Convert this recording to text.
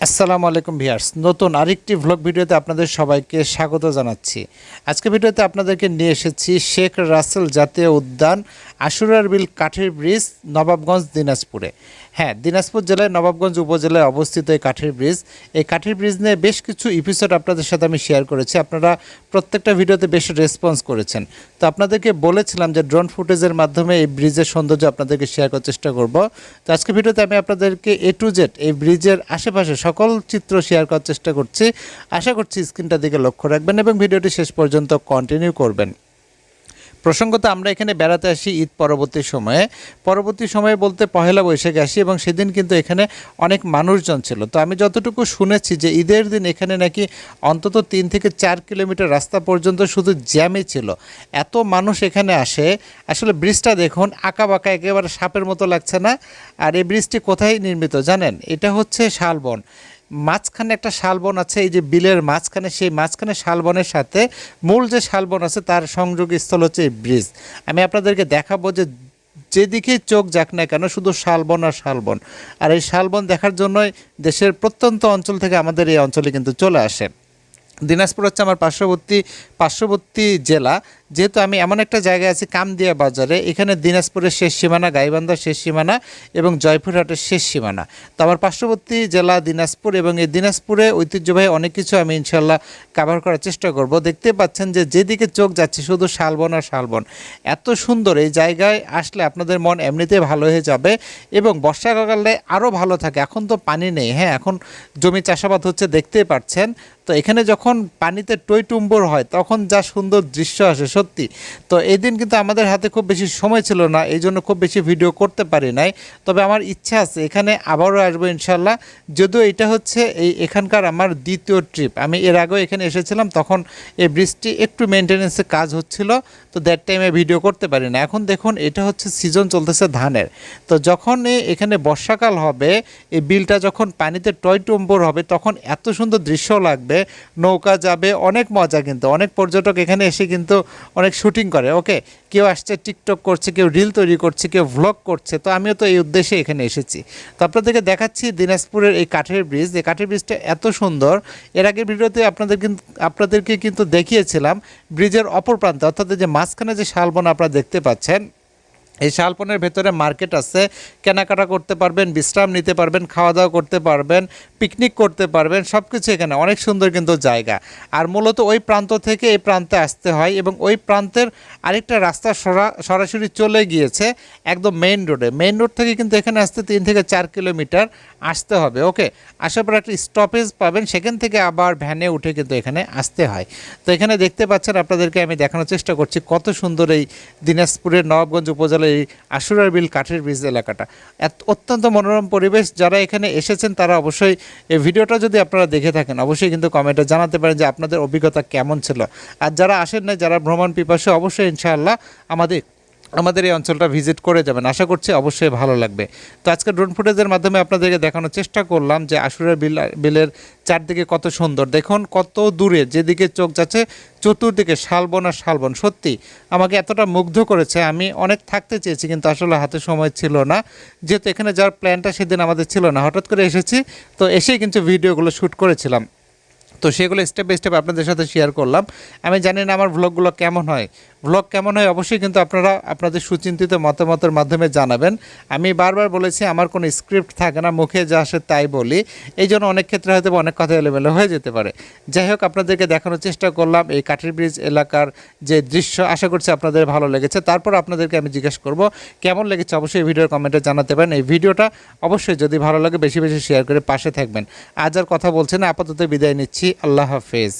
আসসালামু আলাইকুম ভিউয়ার্স, নতুন আরেকটি ভ্লগ ভিডিওতে আপনাদের সবাইকে স্বাগত জানাচ্ছি। আজকে ভিডিওতে আপনাদেরকে নিয়ে এসেছি শেখ রাসেল জাতীয় উদ্যান, আশুরার বিল, কাঠের ব্রিজ, নবাবগঞ্জ, দিনাজপুরে। হ্যাঁ, দিনাজপুর জেলায় নবাবগঞ্জ উপজেলায় অবস্থিত এই কাঠের ব্রিজ। এই কাঠের ব্রিজ নিয়ে বেশ কিছু এপিসোড আপনাদের সাথে আমি শেয়ার করেছি। আপনারা প্রত্যেকটা ভিডিওতে বেশ রেসপন্স করেছেন। তো আপনাদেরকে বলেছিলাম যে ড্রোন ফুটেজের মাধ্যমে এই ব্রিজের সৌন্দর্য আপনাদেরকে শেয়ার করার চেষ্টা করব। তো আজকে ভিডিওতে আমি আপনাদেরকে A to Z এই ব্রিজের আশেপাশে সকল চিত্র শেয়ার করার চেষ্টা করছি। আশা করছি স্ক্রিনটার দিকে লক্ষ্য রাখবেন এবং ভিডিওটি শেষ পর্যন্ত কন্টিনিউ করবেন। প্রসঙ্গত আমরা এখানে বেড়াতে আসি ঈদ পরবর্তী সময়ে বলতে পহেলা বৈশাখে আসি এবং সেদিন কিন্তু এখানে অনেক মানুষজন ছিল। তো আমি যতটুকু শুনেছি যে ঈদের দিন এখানে নাকি অন্তত 3 থেকে 4 কিলোমিটার রাস্তা পর্যন্ত শুধু জ্যামই ছিল, এত মানুষ এখানে আসে। আসলে ব্রিজটা দেখুন, আঁকাবাঁকা, একেবারে সাপের মতো লাগছে না? আর এই ব্রিজটি কোথায় নির্মিত জানেন? এটা হচ্ছে শালবন। মাঝখানে একটা শালবন আছে, এই যে বিলের মাঝখানে, সেই মাঝখানে শালবনের সাথে মূল যে শালবন আছে তার সংযোগস্থল হচ্ছে এই ব্রিজ। আমি আপনাদেরকে দেখাবো যে যেদিকেই চোখ যাক না কেন শুধু শালবন আর শালবন। আর এই শালবন দেখার জন্যই দেশের প্রত্যন্ত অঞ্চল থেকে আমাদের এই অঞ্চলে কিন্তু চলে আসে। দিনাজপুর হচ্ছে আমার পার্শ্ববর্তী জেলা। যেহেতু আমি এমন একটা জায়গায় আছি কামদিয়া বাজারে, এখানে দিনাজপুরের শেষ সীমানা, গাইবান্ধার শেষ সীমানা এবং জয়পুরহাটের শেষ সীমানা। তো আমার পার্শ্ববর্তী জেলা দিনাজপুর, এবং এই দিনাজপুরে ঐতিহ্যবাহী অনেক কিছু আমি ইনশাল্লাহ কভার করার চেষ্টা করব। দেখতে পাচ্ছেন যে যেদিকে চোখ যাচ্ছে শুধু শালবন আর শালবন। এত সুন্দর এই জায়গায় আসলে আপনাদের মন এমনিতেই ভালো হয়ে যাবে এবং বর্ষাকালে আরও ভালো থাকে। এখন তো পানি নেই, হ্যাঁ, এখন জমি চাষাবাদ হচ্ছে, দেখতেই পাচ্ছেন। তো এখানে যখন পানিতে টইটুম্বর হয় তখন যা সুন্দর দৃশ্য আসে সত্যি। তো এই দিন কিন্তু আমাদের হাতে খুব বেশি সময় ছিল না, এই জন্য খুব বেশি ভিডিও করতে পারি নাই। তবে আমার ইচ্ছা আছে এখানে আবারও আসবো ইনশাল্লাহ। যদিও এটা হচ্ছে এখানকার আমার দ্বিতীয় ট্রিপ। আমি এর আগেও এখানে এসেছিলাম, তখন এই ব্রিজটি একটু মেনটেন্যান্সের কাজ হচ্ছিল, তো দ্যাট টাইমে ভিডিও করতে পারি না। এখন দেখুন, এটা হচ্ছে সিজন চলতেছে ধানের। তো যখন এখানে বর্ষাকাল হবে, এই বিলটা যখন পানিতে টইটুম্বর হবে তখন এত সুন্দর দৃশ্য লাগবে, নৌকা যাবে, অনেক মজা। কিন্তু অনেক পর্যটক এখানে এসে কিন্তু অনেক শুটিং করে। ওকে, কেউ আসছে টিকটক করছে, কেউ রিল তৈরি করছে, কেউ ভ্লগ করছে। তো আমিও তো এই উদ্দেশ্যে এখানে এসেছি। তো আপনাদেরকে দেখাচ্ছি দিনাজপুরের এই কাঠের ব্রিজ। এই কাঠের ব্রিজটা এত সুন্দর। এর আগের ভিডিওতে আপনাদেরকে কিন্তু দেখিয়েছিলাম ব্রিজের অপর প্রান্তে, অর্থাৎ যে মাঝখানে যে শালবন আপনারা দেখতে পাচ্ছেন, এই শালবনের ভেতরে মার্কেট আছে, কেনাকাটা করতে পারবেন, বিশ্রাম নিতে পারবেন, খাওয়া দাওয়া করতে পারবেন, পিকনিক করতে পারবেন, সব কিছু এখানে। অনেক সুন্দর কিন্তু জায়গা। আর মূলত ওই প্রান্ত থেকে এই প্রান্তে আসতে হয় এবং ওই প্রান্তের আরেকটা রাস্তা সরাসরি চলে গিয়েছে একদম মেইন রোড থেকে কিন্তু এখানে আসতে 3 থেকে 4 কিলোমিটার আসতে হবে। ওকে, আসার পর একটা স্টপেজ পাবেন, সেখান থেকে আবার ভ্যানে উঠে কিন্তু এখানে আসতে হয়। তো এখানে দেখতে পাচ্ছেন, আপনাদেরকে আমি দেখানোর চেষ্টা করছি কত সুন্দর এই দিনাজপুরের নবাবগঞ্জ উপজেলার এই আশুরার বিল কাঠের ব্রিজ এলাকাটা। অত্যন্ত মনোরম পরিবেশ। যারা এখানে এসেছেন তারা অবশ্যই এই ভিডিওটা যদি আপনারা দেখে থাকেন অবশ্যই কিন্তু কমেন্টে জানাতে পারেন যে আপনাদের অভিজ্ঞতা কেমন ছিল। আর যারা আসেন না, যারা ভ্রমণ পিপাসু, অবশ্যই ইনশাআল্লাহ আমাদের এই অঞ্চলটা ভিজিট করে যাবেন। আশা করছি অবশ্যই ভালো লাগবে। তো আজকে ড্রোন ফুটেজের মাধ্যমে আপনাদেরকে দেখানোর চেষ্টা করলাম যে আশুরার বিলের চারদিকে কত সুন্দর। দেখুন কত দূরে যেদিকে চোখ যাচ্ছে চতুর্দিকে শালবন আর শালবন। সত্যি আমাকে এতটা মুগ্ধ করেছে। আমি অনেক থাকতে চেয়েছি কিন্তু আসলে হাতে সময় ছিল না, যেহেতু এখানে যাওয়ার প্ল্যানটা সেদিন আমাদের ছিল না, হঠাৎ করে এসেছি। তো এসেই কিন্তু ভিডিওগুলো শ্যুট করেছিলাম। তো সেগুলো স্টেপ বাই স্টেপ আপনাদের সাথে শেয়ার করলাম। আমি জানি না আমার ভ্লগ কেমন হয় অবশ্যই কিন্তু আপনারা আপনাদের সুচিন্তিত মতামতের মাধ্যমে জানাবেন। আমি বারবার বলেছি আমার কোনো স্ক্রিপ্ট থাকে না, মুখে যা আসে তাই বলি। এই জন্য অনেক ক্ষেত্রে হয়তো অনেক কথা এলোমেলো হয়ে যেতে পারে। যাই হোক, আপনাদেরকে দেখানোর চেষ্টা করলাম এই কাঠের ব্রিজ এলাকার যে দৃশ্য। আশা করছি আপনাদের ভালো লেগেছে। তারপর আপনাদেরকে আমি জিজ্ঞেস করব কেমন লেগেছে, অবশ্যই ভিডিওর কমেন্টে জানাতে পারেন। এই ভিডিওটা অবশ্যই যদি ভালো লাগে বেশি বেশি শেয়ার করে পাশে থাকবেন। আজ আর কথা বলছি না, আপাতত বিদায় নিচ্ছি। আল্লাহ হাফেজ।